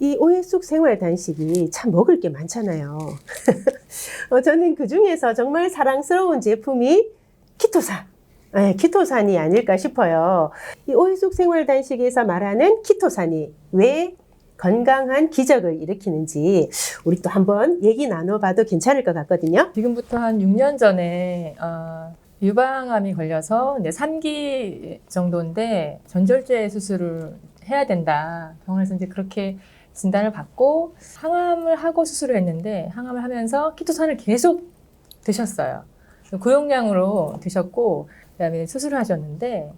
이 오해숙 생활 단식이 참 먹을 게 많잖아요. 저는 그 중에서 정말 사랑스러운 제품이 키토산. 네, 키토산이 아닐까 싶어요. 이 오해숙 생활 단식에서 말하는 키토산이 왜 건강한 기적을 일으키는지 우리 또 한번 얘기 나눠봐도 괜찮을 것 같거든요. 지금부터 한 6년 전에 유방암이 걸려서 이제 3기 정도인데 전절제 수술을 해야 된다. 병원에서 이제 그렇게 진단을 받고 항암을 하고 수술을 했는데 항암을 하면서 키토산을 계속 드셨어요. 고용량으로 드셨고 그다음에 수술을 하셨는데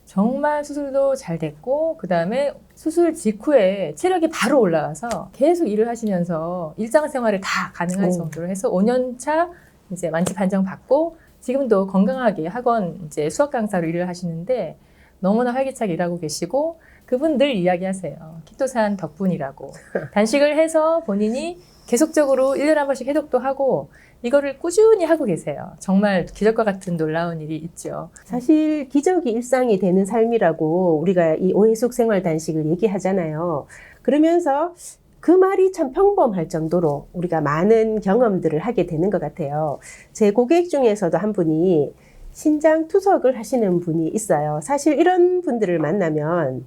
정말 수술도 잘 됐고 그다음에 수술 직후에 체력이 바로 올라와서 계속 일을 하시면서 일상생활을 다 가능할 정도로 해서 5년 차 이제 만취 판정 받고 지금도 건강하게 학원 이제 수학 강사로 일을 하시는데 너무나 활기차게 일하고 계시고 그분 늘 이야기하세요. 키토산 덕분이라고. 단식을 해서 본인이 계속적으로 1년에 한 번씩 해독도 하고 이거를 꾸준히 하고 계세요. 정말 기적과 같은 놀라운 일이 있죠. 사실 기적이 일상이 되는 삶이라고 우리가 이 오해숙 생활 단식을 얘기하잖아요. 그러면서 그 말이 참 평범할 정도로 우리가 많은 경험들을 하게 되는 것 같아요. 제 고객 중에서도 한 분이 신장 투석을 하시는 분이 있어요. 사실 이런 분들을 만나면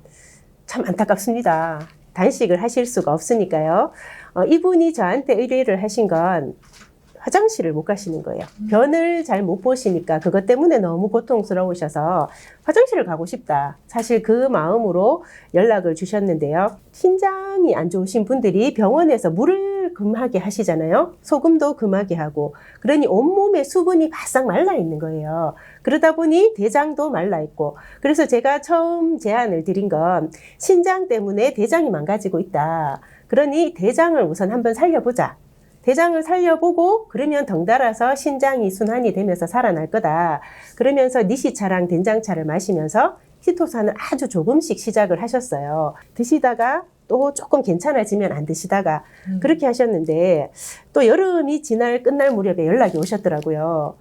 참 안타깝습니다. 단식을 하실 수가 없으니까요. 이분이 저한테 의뢰를 하신 건 화장실을 못 가시는 거예요. 변을 잘 못 보시니까 그것 때문에 너무 고통스러우셔서 화장실을 가고 싶다. 사실 그 마음으로 연락을 주셨는데요. 신장이 안 좋으신 분들이 병원에서 물을 금하게 하시잖아요. 소금도 금하게 하고. 그러니 온몸에 수분이 바싹 말라 있는 거예요. 그러다 보니 대장도 말라 있고. 그래서 제가 처음 제안을 드린 건 신장 때문에 대장이 망가지고 있다. 그러니 대장을 우선 한번 살려보자. 대장을 살려보고 그러면 덩달아서 신장이 순환이 되면서 살아날 거다. 그러면서 니시차랑 된장차를 마시면서 키토산을 아주 조금씩 시작을 하셨어요. 드시다가 또 조금 괜찮아지면 안 드시다가 그렇게 하셨는데 또 여름이 지날 끝날 무렵에 연락이 오셨더라고요.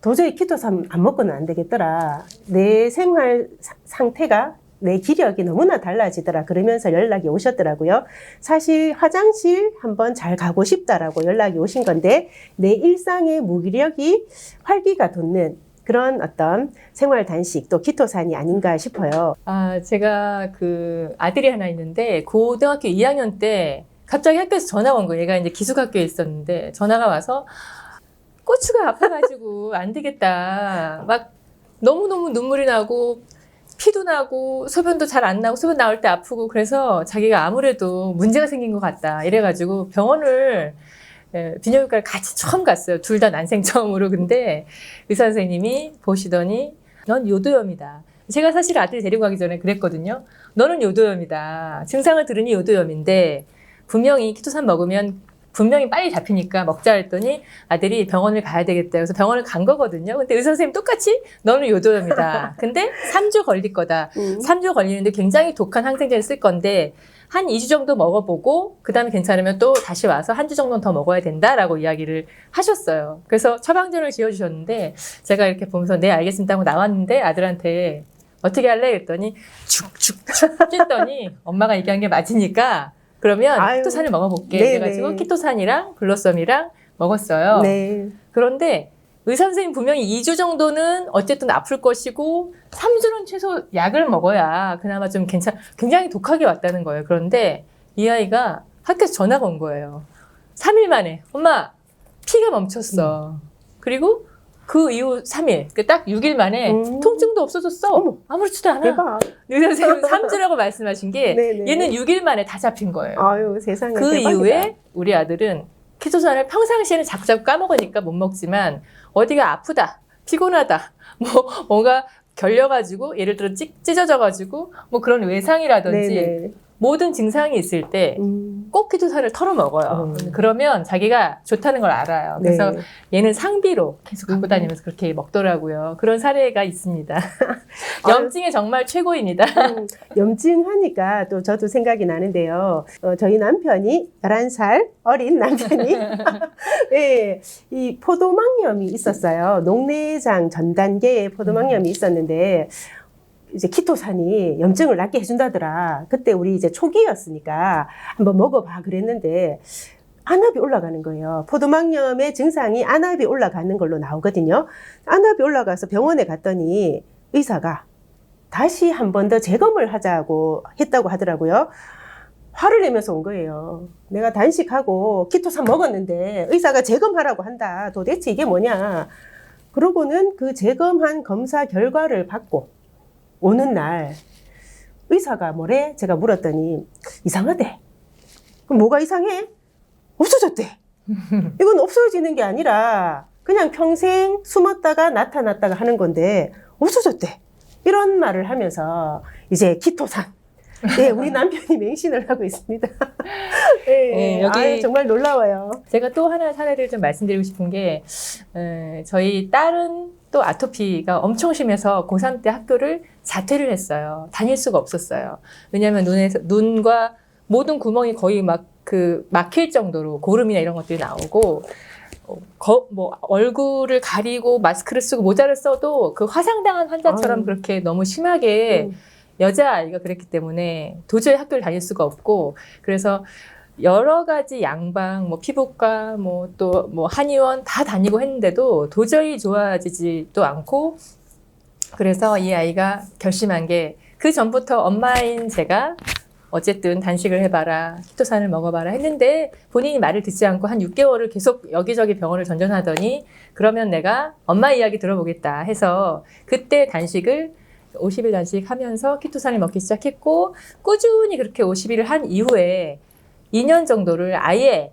도저히 키토산 안 먹고는 안 되겠더라. 내 생활 상태가 내 기력이 너무나 달라지더라. 그러면서 연락이 오셨더라고요. 사실 화장실 한번 잘 가고 싶다라고 연락이 오신 건데 내 일상의 무기력이 활기가 돋는 그런 어떤 생활 단식 또 키토산이 아닌가 싶어요. 제가 그 아들이 하나 있는데 고등학교 2학년 때 갑자기 학교에서 전화가 온 거예요. 얘가 이제 기숙학교에 있었는데 전화가 와서 고추가 아파가지고 안 되겠다. 막 너무너무 눈물이 나고 피도 나고 소변도 잘 안 나고 소변 나올 때 아프고 그래서 자기가 아무래도 문제가 생긴 것 같다 이래가지고 병원을 비뇨기과를 같이 처음 갔어요. 둘 다 난생 처음으로. 근데 의사 선생님이 보시더니 넌 요도염이다. 제가 사실 아들 데리고 가기 전에 그랬거든요. 너는 요도염이다. 증상을 들으니 요도염인데 분명히 키토산 먹으면 분명히 빨리 잡히니까 먹자 했더니 아들이 병원을 가야 되겠다. 그래서 병원을 간 거거든요. 근데 의사 선생님 똑같이 너는 요도염이다. 근데 3주 걸릴 거다. 3주 걸리는데 굉장히 독한 항생제를 쓸 건데 한 2주 정도 먹어보고 그 다음에 괜찮으면 또 다시 와서 한 주 정도는 더 먹어야 된다라고 이야기를 하셨어요. 그래서 처방전을 지어주셨는데 제가 이렇게 보면서 네 알겠습니다 하고 나왔는데 아들한테 어떻게 할래? 그랬더니 축축축 찢더니 엄마가 얘기한 게 맞으니까 그러면 키토산을 먹어볼게. 그래가지고 키토산이랑 블러썸이랑 먹었어요. 네. 그런데 의사 선생님 분명히 2주 정도는 어쨌든 아플 것이고 3주는 최소 약을 먹어야 그나마 좀 굉장히 독하게 왔다는 거예요. 그런데 이 아이가 학교에서 전화가 온 거예요. 3일 만에 엄마 피가 멈췄어. 그리고 그 이후 3일, 딱 6일 만에 통증도 없어졌어. 아무렇지도 않아. 대박. 의사 선생님은 3주라고 말씀하신 게 네네. 얘는 6일 만에 다 잡힌 거예요. 아유 세상에. 그 대박이다. 이후에 우리 아들은 키토산을 평상시에는 자꾸 까먹으니까 못 먹지만 어디가 아프다, 피곤하다, 뭔가 결려가지고 예를 들어 찢어져가지고 뭐 그런 외상이라든지 네네. 모든 증상이 있을 때 꼭 키토산을 털어 먹어요. 그러면 자기가 좋다는 걸 알아요. 그래서 네. 얘는 상비로 계속 갖고 다니면서 그렇게 먹더라고요. 그런 사례가 있습니다. 염증에 정말 최고입니다. 염증하니까 또 저도 생각이 나는데요. 저희 남편이 11살 어린 남편이 네, 이 포도막염이 있었어요. 녹내장 전 단계의 포도막염이 있었는데 이제 키토산이 염증을 낫게 해준다더라. 그때 우리 이제 초기였으니까 한번 먹어봐 그랬는데 안압이 올라가는 거예요. 포도막염의 증상이 안압이 올라가는 걸로 나오거든요. 안압이 올라가서 병원에 갔더니 의사가 다시 한 번 더 재검을 하자고 했다고 하더라고요. 화를 내면서 온 거예요. 내가 단식하고 키토산 먹었는데 의사가 재검하라고 한다. 도대체 이게 뭐냐. 그러고는 그 재검한 검사 결과를 받고 오는 날 의사가 뭐래? 제가 물었더니 이상하대. 그럼 뭐가 이상해? 없어졌대. 이건 없어지는 게 아니라 그냥 평생 숨었다가 나타났다가 하는 건데 없어졌대. 이런 말을 하면서 이제 키토산. 네, 우리 남편이 맹신을 하고 있습니다. 네, 네, 여기 아유, 정말 놀라워요. 제가 또 하나 사례를 좀 말씀드리고 싶은 게 저희 딸은 또 아토피가 엄청 심해서 고3 때 학교를 자퇴를 했어요. 다닐 수가 없었어요. 왜냐하면 눈과 모든 구멍이 거의 막힐 정도로 고름이나 이런 것들이 나오고 얼굴을 가리고 마스크를 쓰고 모자를 써도 그 화상당한 환자처럼 그렇게 너무 심하게 여자아이가 그랬기 때문에 도저히 학교를 다닐 수가 없고 그래서 여러 가지 양방, 피부과, 한의원 다 다니고 했는데도 도저히 좋아지지도 않고 그래서 이 아이가 결심한 게 그 전부터 엄마인 제가 어쨌든 단식을 해봐라, 키토산을 먹어봐라 했는데 본인이 말을 듣지 않고 한 6개월을 계속 여기저기 병원을 전전하더니 그러면 내가 엄마 이야기 들어보겠다 해서 그때 단식을 50일 단식하면서 키토산을 먹기 시작했고 꾸준히 그렇게 50일을 한 이후에 2년 정도를 아예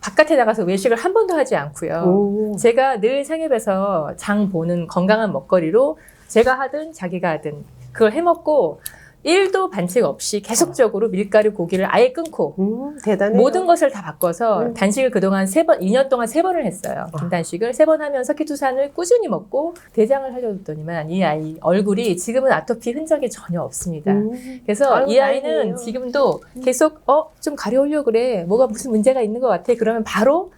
바깥에 나가서 외식을 한 번도 하지 않고요. 제가 늘 생협에서 장 보는 건강한 먹거리로 제가 하든 자기가 하든 그걸 해먹고 1도 반칙 없이 계속적으로 밀가루, 고기를 아예 끊고 대단해요. 모든 것을 다 바꿔서 단식을 그동안 2년 동안 3번을 했어요. 단식을 3번 하면서 키토산을 꾸준히 먹고 대장을 살려줬더니만 이 아이 얼굴이 지금은 아토피 흔적이 전혀 없습니다. 그래서 아유, 이 아이는 다행이에요. 지금도 계속 좀 가려우려고 그래. 뭐가 무슨 문제가 있는 것 같아. 그러면 바로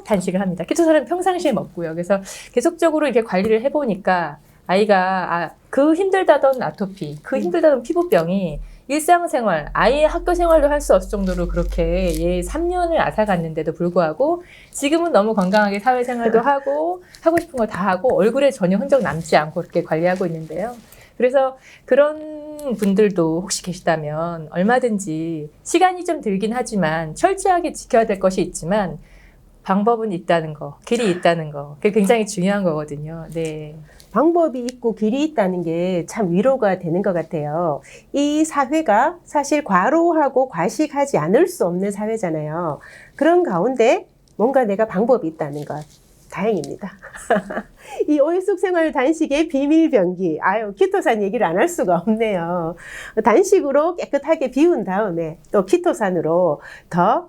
단식을 합니다. 키토산은 평상시에 먹고요. 그래서 계속적으로 이렇게 관리를 해보니까 아이가 그 힘들다던 아토피, 그 힘들다던 피부병이 일상생활, 아이의 학교 생활도 할 수 없을 정도로 그렇게 3년을 앗아갔는데도 불구하고 지금은 너무 건강하게 사회생활도 하고 싶은 거 다 하고 얼굴에 전혀 흔적 남지 않고 그렇게 관리하고 있는데요. 그래서 그런 분들도 혹시 계시다면 얼마든지 시간이 좀 들긴 하지만 철저하게 지켜야 될 것이 있지만 방법은 있다는 거, 길이 있다는 거, 그게 굉장히 중요한 거거든요. 네. 방법이 있고 길이 있다는 게 참 위로가 되는 것 같아요. 이 사회가 사실 과로하고 과식하지 않을 수 없는 사회잖아요. 그런 가운데 뭔가 내가 방법이 있다는 것. 다행입니다. 이 오일숙 생활 단식의 비밀 병기. 키토산 얘기를 안 할 수가 없네요. 단식으로 깨끗하게 비운 다음에 또 키토산으로 더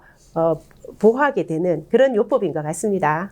보호하게 되는 그런 요법인 것 같습니다.